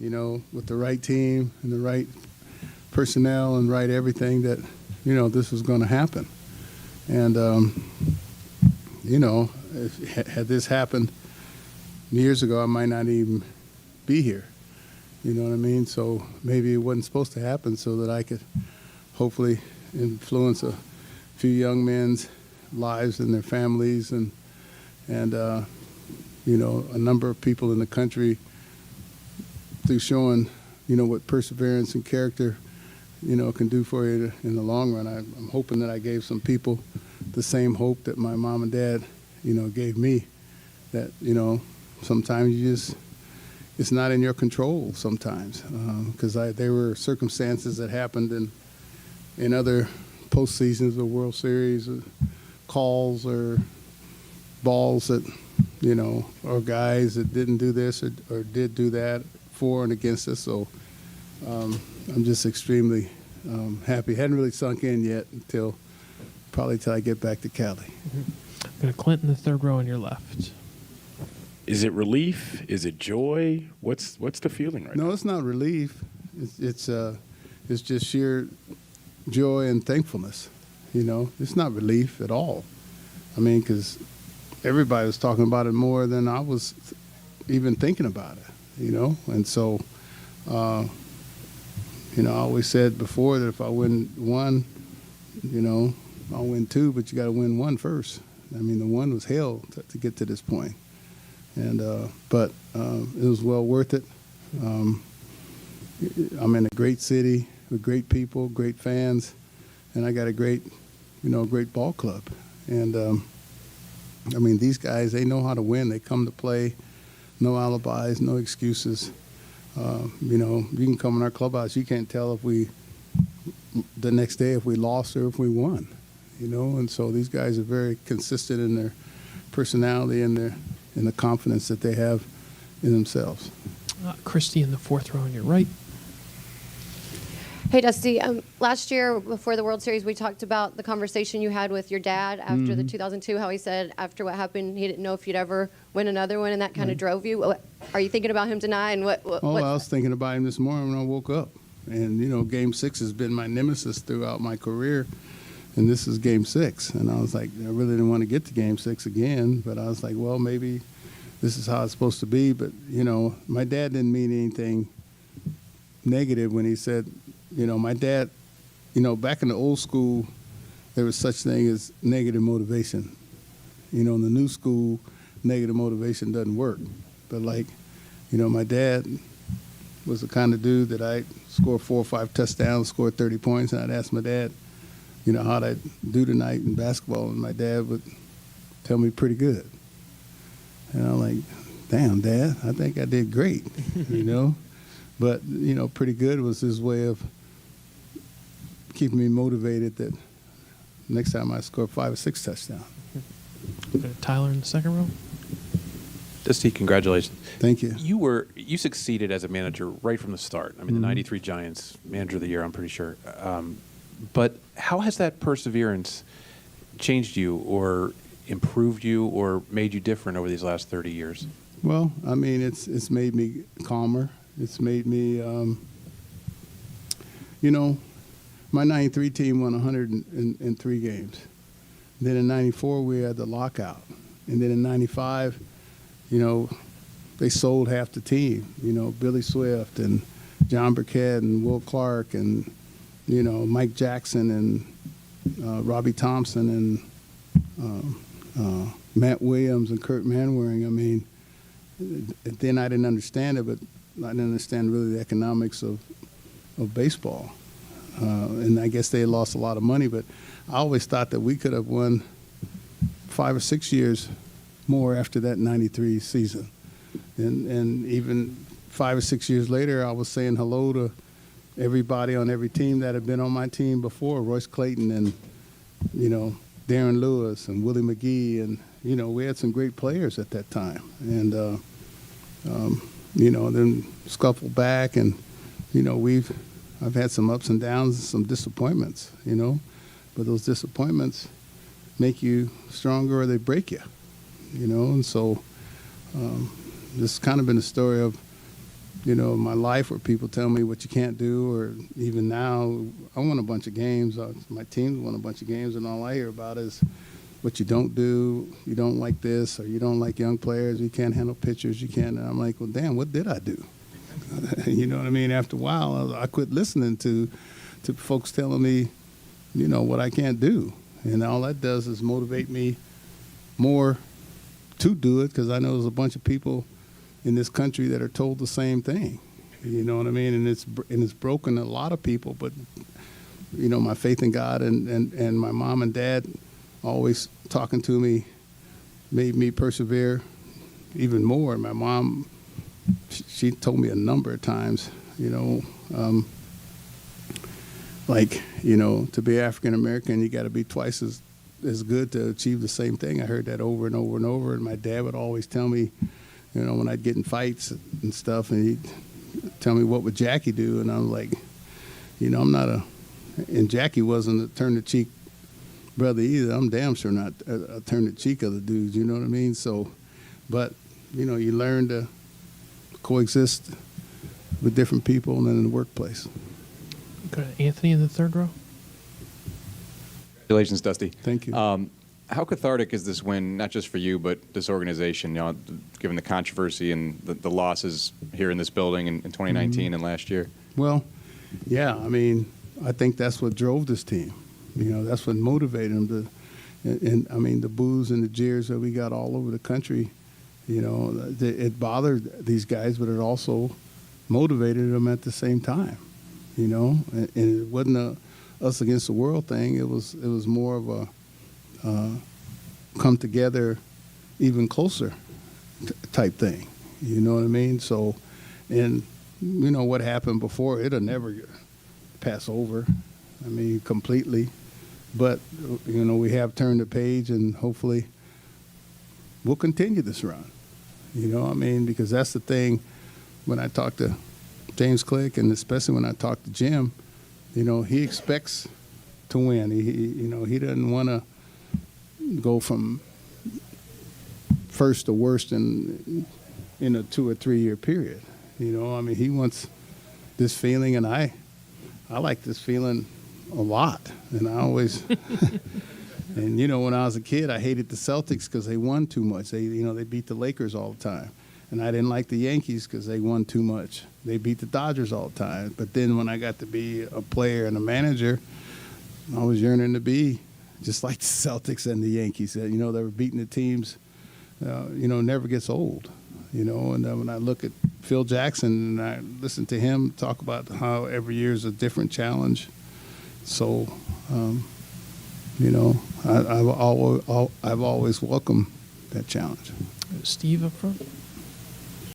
with the right team and the right personnel and right everything that, this was going to happen. And, had this happened years ago, I might not even be here. You know what I mean? So maybe it wasn't supposed to happen so that I could hopefully influence a few young men's lives and their families and a number of people in the country through showing, what perseverance and character, can do for you in the long run. I'm hoping that I gave some people the same hope that my mom and dad, gave me, that, sometimes it's not in your control sometimes, because there were circumstances that happened in other postseasons or World Series, or calls or balls that, or guys that didn't do this or did do that for and against us. So I'm just extremely happy. Hadn't really sunk in yet probably till I get back to Cali. Mm-hmm. Go to Clinton, the third row on your left. Is it relief? Is it joy? What's the feeling right now? No, it's not relief. It's just sheer joy and thankfulness. It's not relief at all. I mean, because everybody was talking about it more than I was even thinking about it. And so, I always said before that if I win one, I'll win two, but you got to win one first. I mean, the one was hell to get to this point. And but it was well worth it. I'm in a great city with great people, great fans, and I got a great ball club. And I mean, these guys, they know how to win. They come to play, no alibis, no excuses. You can come in our clubhouse. You can't tell the next day if we lost or if we won. And so these guys are very consistent in their personality and the confidence that they have in themselves. Christy in the fourth row on your right. Hey, Dusty. Last year, before the World Series, we talked about the conversation you had with your dad after the 2002, how he said after what happened, he didn't know if you'd ever win another one, and that kind of drove you. Are you thinking about him tonight? And I was thinking about him this morning when I woke up. And, Game 6 has been my nemesis throughout my career, and this is Game 6. And I was like, I really didn't want to get to Game 6 again, but I was like, well, maybe this is how it's supposed to be. But, my dad didn't mean anything negative when he said, my dad, back in the old school, there was such thing as negative motivation. In the new school, negative motivation doesn't work. But my dad was the kind of dude that I'd score 4 or 5 touchdowns, score 30 points, and I'd ask my dad, how'd I do tonight in basketball? And my dad would tell me pretty good. And I'm like, damn, Dad, I think I did great, But, pretty good was his way of keeping me motivated that next time I score 5 or 6 touchdowns. Go to Tyler in the second row. Dusty, congratulations. Thank you. You succeeded as a manager right from the start. I mean, the 93 Giants, manager of the year, I'm pretty sure. But how has that perseverance changed you or improved you or made you different over these last 30 years? Well, I mean, it's made me calmer. It's made me, my 93 team won 103 games. Then in 94, we had the lockout. And then in 95, they sold half the team. Billy Swift and John Burkett and Will Clark and, Mike Jackson and Robbie Thompson and Matt Williams and Kurt Manwaring. I mean, then I didn't understand it, but I didn't understand really the economics of baseball. And I guess they lost a lot of money, but I always thought that we could have won 5 or 6 years more after that 93 season. And even 5 or 6 years later, I was saying hello to everybody on every team that had been on my team before, Royce Clayton and, Darren Lewis and Willie McGee. And, we had some great players at that time. And, then scuffled back and, I've had some ups and downs, some disappointments, but those disappointments make you stronger or they break you, and so this has kind of been a story of my life where people tell me what you can't do, or even now, I won a bunch of games. My team won a bunch of games, and all I hear about is what you don't do. You don't like this, or you don't like young players. You can't handle pitchers. You can't. And I'm like, well, damn, what did I do? You know what I mean? After a while, I quit listening to folks telling me, what I can't do. And all that does is motivate me more to do it, because I know there's a bunch of people in this country that are told the same thing. You know what I mean? And it's broken a lot of people. But my faith in God and my mom and dad always talking to me made me persevere even more. My mom, she told me a number of times, to be African American, you got to be twice as good to achieve the same thing. I heard that over and over and over. And my dad would always tell me, when I'd get in fights and stuff, and he'd tell me, what would Jackie do? And I was like, I'm not and Jackie wasn't a turn the cheek brother either. I'm damn sure not a turn the cheek of the dudes, you know what I mean? So, but, you learn to coexist with different people and in the workplace. Go to Anthony in the third row. Congratulations, Dusty. Thank you. How cathartic is this win, not just for you, but this organization, given the controversy and the losses here in this building in 2019 and last year? Well, yeah, I think that's what drove this team. That's what motivated them to, and the boos and the jeers that we got all over the country, it bothered these guys, but it also motivated them at the same time, and it wasn't a us against the world thing. It was more of a come together even closer type thing. You know what I mean? So, and what happened before, it'll never pass over. Completely. But, we have turned the page, and hopefully we'll continue this run. Because that's the thing. When I talk to James Click, and especially when I talk to Jim, he expects to win. He doesn't want to go from first to worst in a 2 or 3 year period. He wants this feeling, and I like this feeling a lot. And I always, and when I was a kid, I hated the Celtics because they won too much. They beat the Lakers all the time. And I didn't like the Yankees because they won too much. They beat the Dodgers all the time. But then when I got to be a player and a manager, I was yearning to be just like the Celtics and the Yankees. They were beating the teams, never gets old. And when I look at Phil Jackson and I listen to him talk about how every year is a different challenge. So, I've always welcomed that challenge. Steve up front.